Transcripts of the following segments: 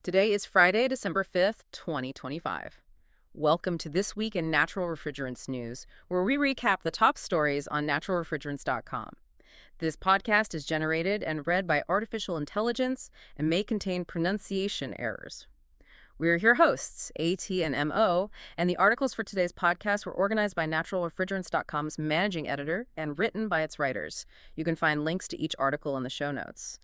Today is Friday, December 5th, 2025. Welcome to This Week in Natural Refrigerants News, where we recap the top stories on naturalrefrigerants.com. This podcast is generated and read by artificial intelligence and may contain pronunciation errors. We're your hosts, AT and MO, and the articles for today's podcast were organized by naturalrefrigerants.com's managing editor and written by its writers. You can find links to each article in the show notes.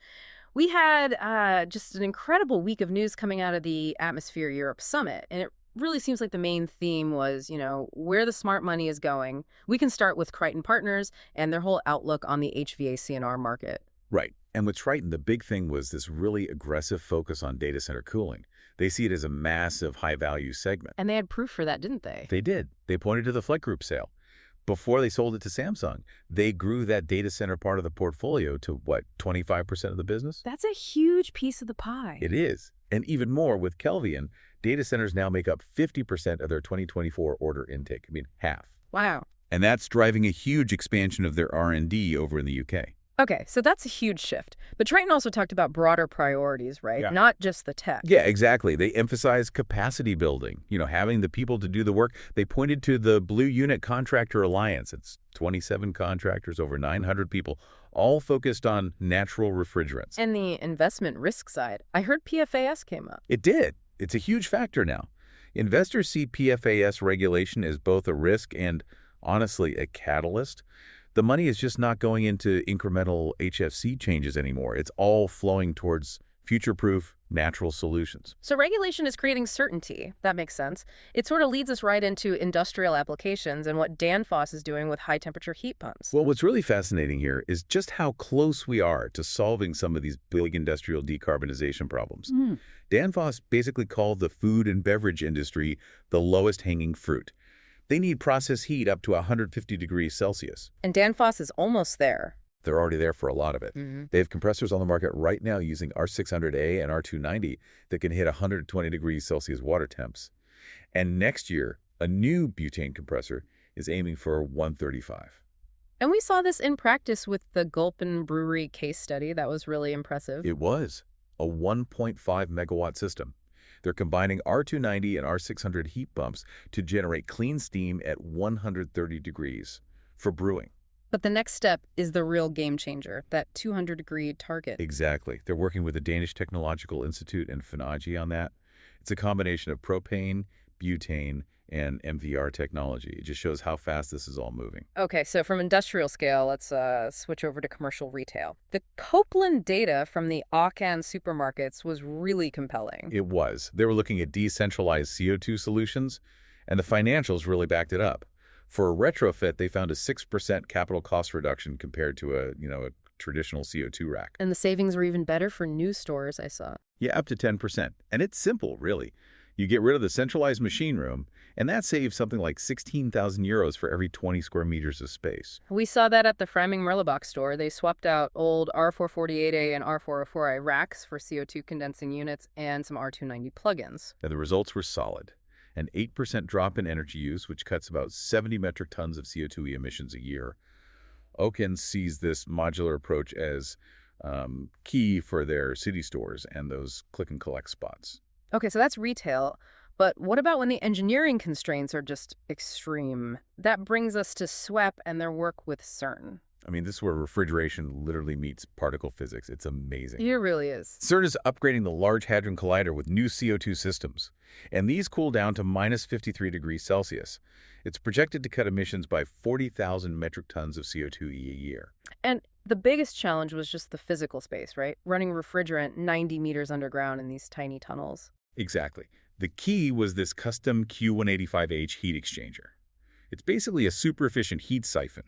We had just an incredible week of news coming out of the Atmosphere Europe Summit, and it really seems like the main theme was, where the smart money is going. We can start with Crichton Partners and their whole outlook on the HVAC&R market. Right. And with Triton, the big thing was this really aggressive focus on data center cooling. They see it as a massive high-value segment. And they had proof for that, didn't they? They did. They pointed to the Fleck Group sale. Before they sold it to Samsung, they grew that data center part of the portfolio to, 25% of the business? That's a huge piece of the pie. It is. And even more with Kelvion, data centers now make up 50% of their 2024 order intake. I mean, half. Wow. And that's driving a huge expansion of their R&D over in the UK. Okay, so that's a huge shift. But Triton also talked about broader priorities, right? Yeah. Not just the tech. Yeah, exactly. They emphasize capacity building, having the people to do the work. They pointed to the Blue Unit Contractor Alliance. It's 27 contractors, over 900 people, all focused on natural refrigerants. And the investment risk side, I heard PFAS came up. It did. It's a huge factor now. Investors see PFAS regulation as both a risk and, honestly, a catalyst. The money is just not going into incremental HFC changes anymore. It's all flowing towards future-proof natural solutions. So regulation is creating certainty. That makes sense. It sort of leads us right into industrial applications and what Danfoss is doing with high-temperature heat pumps. Well, what's really fascinating here is just how close we are to solving some of these big industrial decarbonization problems. Danfoss basically called the food and beverage industry the lowest hanging fruit. They need process heat up to 150 degrees Celsius. And Danfoss is almost there. They're already there for a lot of it. They have compressors on the market right now using R600A and R290 that can hit 120 degrees Celsius water temps. And next year, a new butane compressor is aiming for 135. And we saw this in practice with the Gulpen Brewery case study. That was really impressive. It was a 1.5 megawatt system. They're combining R290 and R600 heat pumps to generate clean steam at 130 degrees for brewing. But the next step is the real game changer, that 200-degree target. Exactly. They're working with the Danish Technological Institute and Finagy on that. It's a combination of propane, butane, and MVR technology. It just shows how fast this is all moving. Okay, so from industrial scale, let's switch over to commercial retail. The Copeland data from the Auchan supermarkets was really compelling. It was. They were looking at decentralized CO2 solutions, and the financials really backed it up. For a retrofit, they found a 6% capital cost reduction compared to a traditional CO2 rack. And the savings were even better for new stores, I saw. Yeah, up to 10%. And it's simple, really. You get rid of the centralized machine room, and that saves something like 16,000 euros for every 20 square meters of space. We saw that at the Framing Merlebach store. They swapped out old R448A and R404i racks for CO2 condensing units and some R290 plugins. And the results were solid. An 8% drop in energy use, which cuts about 70 metric tons of CO2 emissions a year. Auchan sees this modular approach as key for their city stores and those click-and-collect spots. Okay, so that's retail. But what about when the engineering constraints are just extreme? That brings us to SWEP and their work with CERN. I mean, this is where refrigeration literally meets particle physics. It's amazing. It really is. CERN is upgrading the Large Hadron Collider with new CO2 systems, and these cool down to minus 53 degrees Celsius. It's projected to cut emissions by 40,000 metric tons of CO2 a year. And the biggest challenge was just the physical space, right? Running refrigerant 90 meters underground in these tiny tunnels. Exactly. The key was this custom Q185H heat exchanger. It's basically a super efficient heat siphon.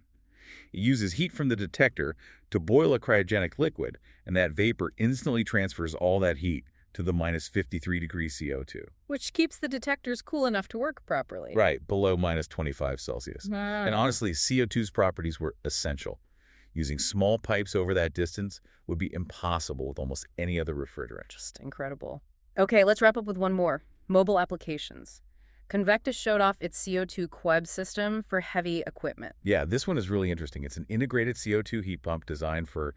It uses heat from the detector to boil a cryogenic liquid, and that vapor instantly transfers all that heat to the minus 53 degrees CO2. Which keeps the detectors cool enough to work properly. Right, below minus 25 Celsius. And honestly, CO2's properties were essential. Using small pipes over that distance would be impossible with almost any other refrigerant. Just incredible. Okay, let's wrap up with one more. Mobile applications. Convectus showed off its CO2 Queb system for heavy equipment. Yeah, this one is really interesting. It's an integrated CO2 heat pump designed for,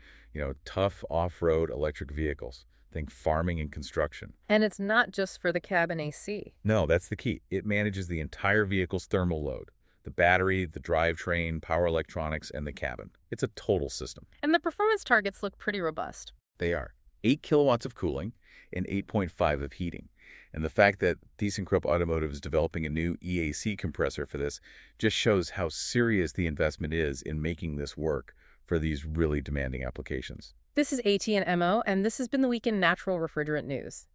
tough off-road electric vehicles. Think farming and construction. And it's not just for the cabin AC. No, that's the key. It manages the entire vehicle's thermal load. The battery, the drivetrain, power electronics, and the cabin. It's a total system. And the performance targets look pretty robust. They are 8 kilowatts of cooling and 8.5 of heating. And the fact that ThyssenKrupp Automotive is developing a new EAC compressor for this just shows how serious the investment is in making this work for these really demanding applications. This is AT and MO, and this has been the Week in Natural Refrigerant News.